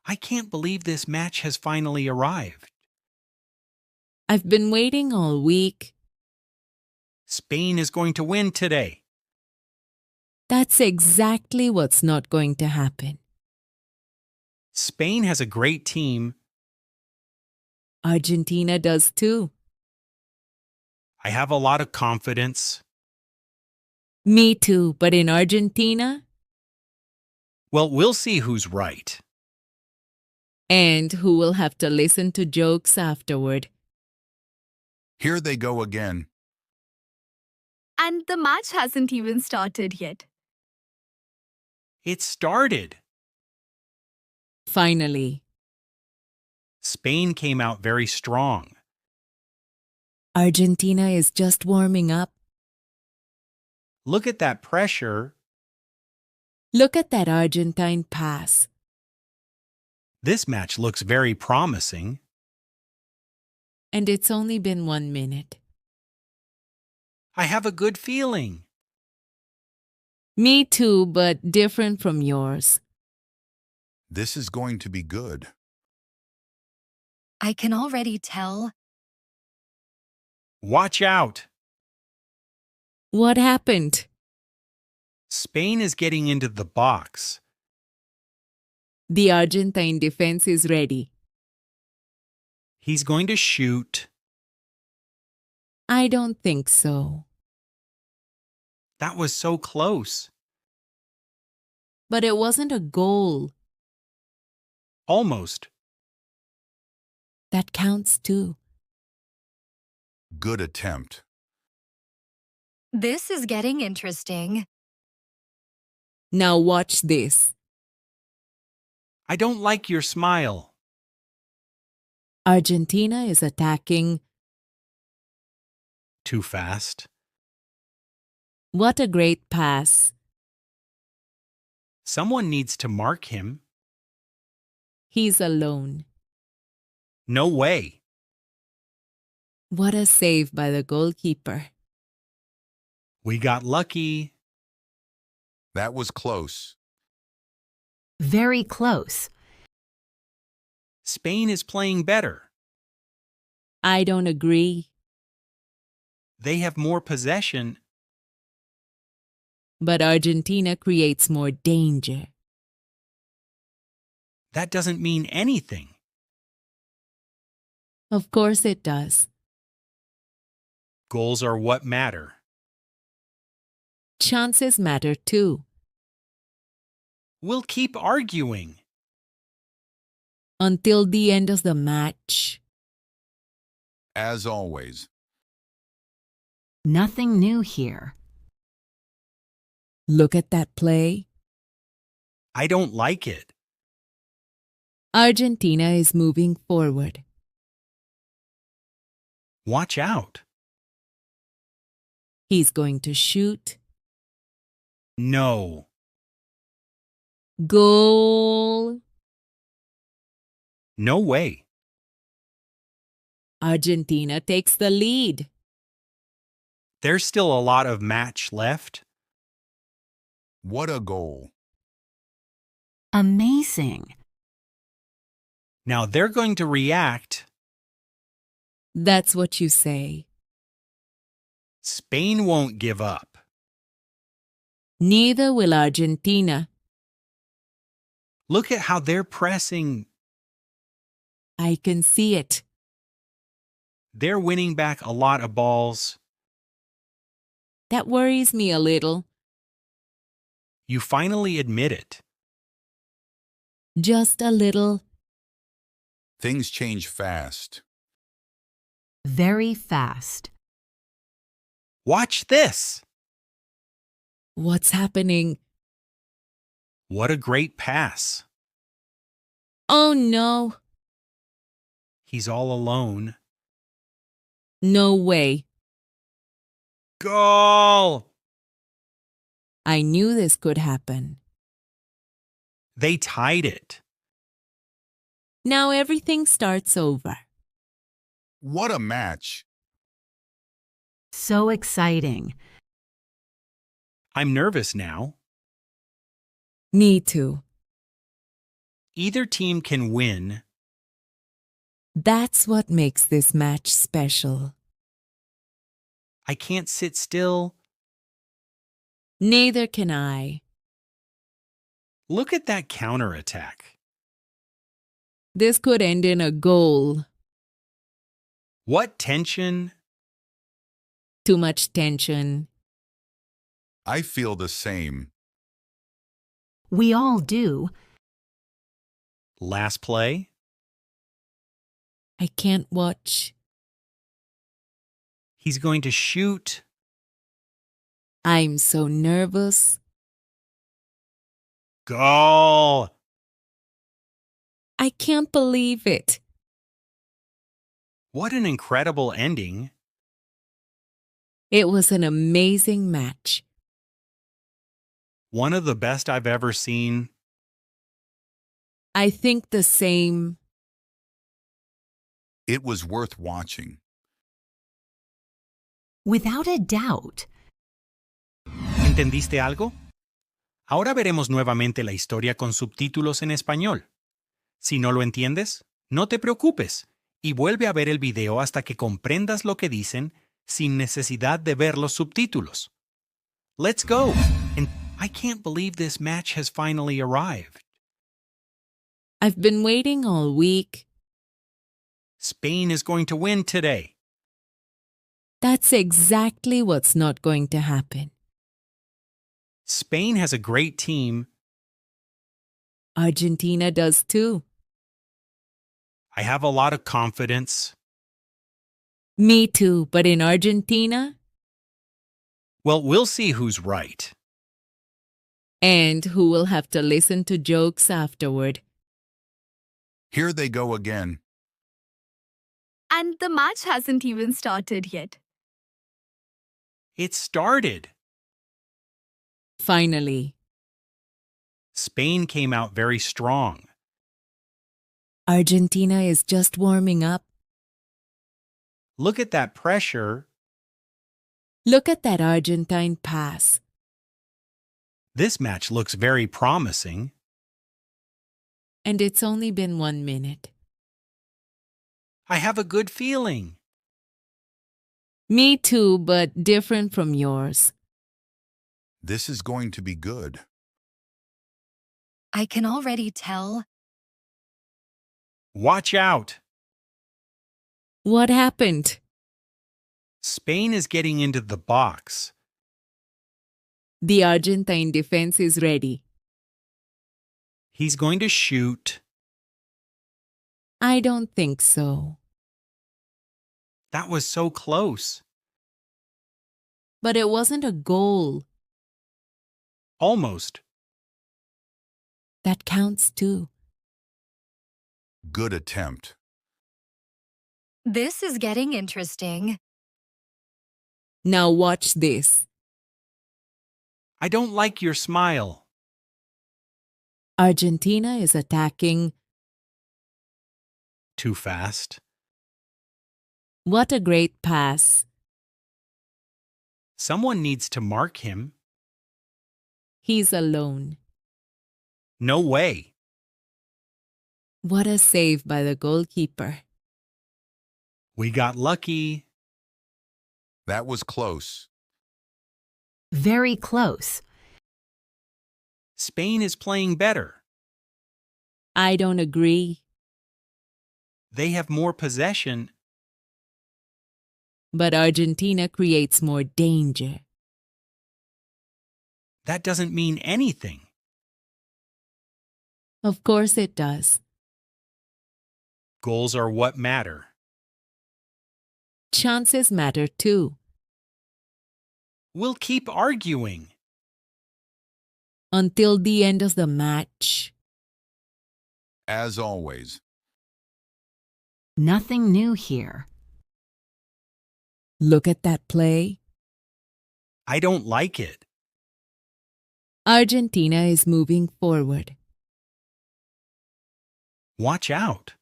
I can't believe this match has finally arrived. I've been waiting all week. Spain is going to win today. That's exactly what's not going to happen. Spain has a great team. Argentina does too. I have a lot of confidence. Me too, but in Argentina? Well, we'll see who's right. And who will have to listen to jokes afterward. Here they go again. And the match hasn't even started yet. It started. Finally, Spain came out very strong. Argentina is just warming up. Look at that pressure. Look at that Argentine pass. This match looks very promising. And it's only been 1 minute. I have a good feeling. Me too, but different from yours. This is going to be good. I can already tell. Watch out. What happened? Spain is getting into the box. The Argentine defense is ready. He's going to shoot. I don't think so. That was so close. But it wasn't a goal. Almost. That counts too. Good attempt. This is getting interesting. Now watch this. I don't like your smile. Argentina is attacking. Too fast. What a great pass. Someone needs to mark him. He's alone. No way. What a save by the goalkeeper. We got lucky. That was close. Very close. Spain is playing better. I don't agree. They have more possession. But Argentina creates more danger. That doesn't mean anything. Of course it does. Goals are what matter. Chances matter too. We'll keep arguing. Until the end of the match. As always. Nothing new here. Look at that play. I don't like it. Argentina is moving forward. Watch out. He's going to shoot. No. Goal. No way. Argentina takes the lead. There's still a lot of match left. What a goal. Amazing. Now they're going to react. That's what you say. Spain won't give up. Neither will Argentina. Look at how they're pressing. I can see it. They're winning back a lot of balls. That worries me a little. You finally admit it. Just a little. Things change fast. Very fast. Watch this. What's happening? What a great pass. Oh no. He's all alone. No way. Goal! I knew this could happen. They tied it. Now everything starts over. What a match. So exciting. I'm nervous now. Me too. Either team can win. That's what makes this match special. I can't sit still. Neither can I. Look at that counterattack. This could end in a goal. What tension? Too much tension. I feel the same. We all do. Last play? I can't watch. He's going to shoot. I'm so nervous. Goal! I can't believe it. What an incredible ending. It was an amazing match. One of the best I've ever seen. I think the same. It was worth watching. Without a doubt. ¿Entendiste algo? Ahora veremos nuevamente la historia con subtítulos en español. Si no lo entiendes, no te preocupes y vuelve a ver el video hasta que comprendas lo que dicen sin necesidad de ver los subtítulos. Let's go! And I can't believe this match has finally arrived. I've been waiting all week. Spain is going to win today. That's exactly what's not going to happen. Spain has a great team. Argentina does too. I have a lot of confidence. Me too, but in Argentina? Well, we'll see who's right. And who will have to listen to jokes afterward. Here they go again. And the match hasn't even started yet. It started. Finally, Spain came out very strong. Argentina is just warming up. Look at that pressure. Look at that Argentine pass. This match looks very promising. And it's only been 1 minute. I have a good feeling. Me too, but different from yours. This is going to be good. I can already tell. Watch out. What happened? Spain is getting into the box. The Argentine defense is ready. He's going to shoot. I don't think so. That was so close. But it wasn't a goal. Almost. That counts too. Good attempt. This is getting interesting. Now watch this. I don't like your smile. Argentina is attacking. Too fast. What a great pass. Someone needs to mark him. He's alone. No way. What a save by the goalkeeper. We got lucky. That was close. Very close. Spain is playing better. I don't agree. They have more possession. But Argentina creates more danger. That doesn't mean anything. Of course it does. Goals are what matter. Chances matter too. We'll keep arguing. Until the end of the match. As always. Nothing new here. Look at that play. I don't like it. Argentina is moving forward. Watch out.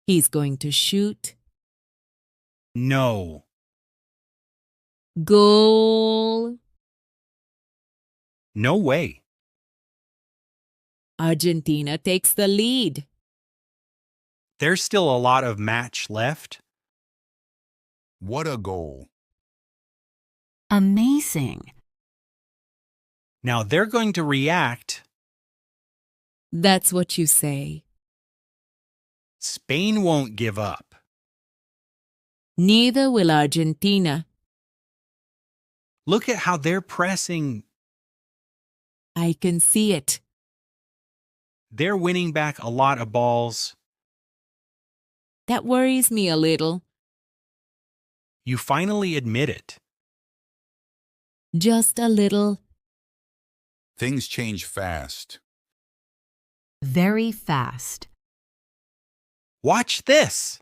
He's going to shoot. No. Goal. No way. Argentina takes the lead. There's still a lot of match left. What a goal. Amazing. Now they're going to react. That's what you say. Spain won't give up. Neither will Argentina. Look at how they're pressing. I can see it. They're winning back a lot of balls. That worries me a little. You finally admit it. Just a little. Things change fast. Very fast. Watch this.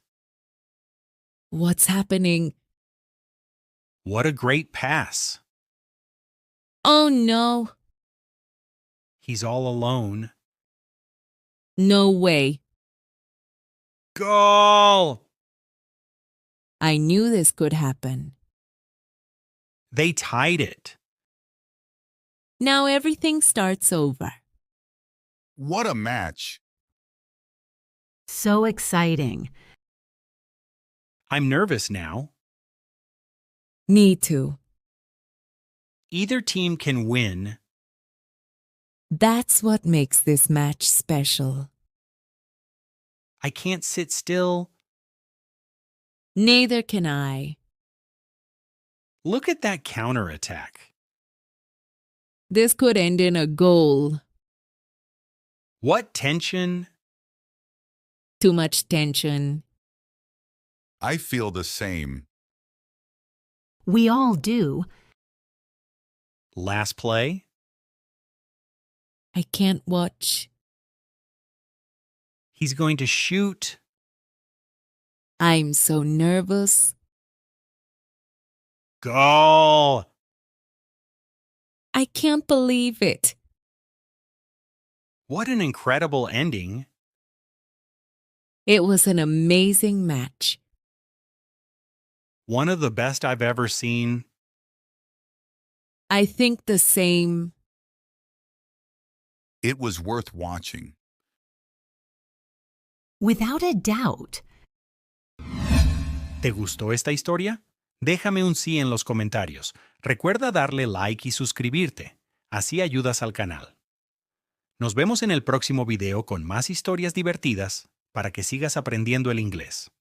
What's happening? What a great pass. Oh no. He's all alone. No way. Goal! I knew this could happen. They tied it. Now everything starts over. What a match. So exciting. I'm nervous now. Me too. Either team can win. That's what makes this match special. I can't sit still. Neither can I. Look at that counterattack. This could end in a goal. What tension. Too much tension. I feel the same. We all do. Last play. I can't watch. He's going to shoot. I'm so nervous. Goal! I can't believe it. What an incredible ending. It was an amazing match. One of the best I've ever seen. I think the same. It was worth watching. Without a doubt. ¿Te gustó esta historia? Déjame un sí en los comentarios. Recuerda darle like y suscribirte. Así ayudas al canal. Nos vemos en el próximo video con más historias divertidas para que sigas aprendiendo el inglés.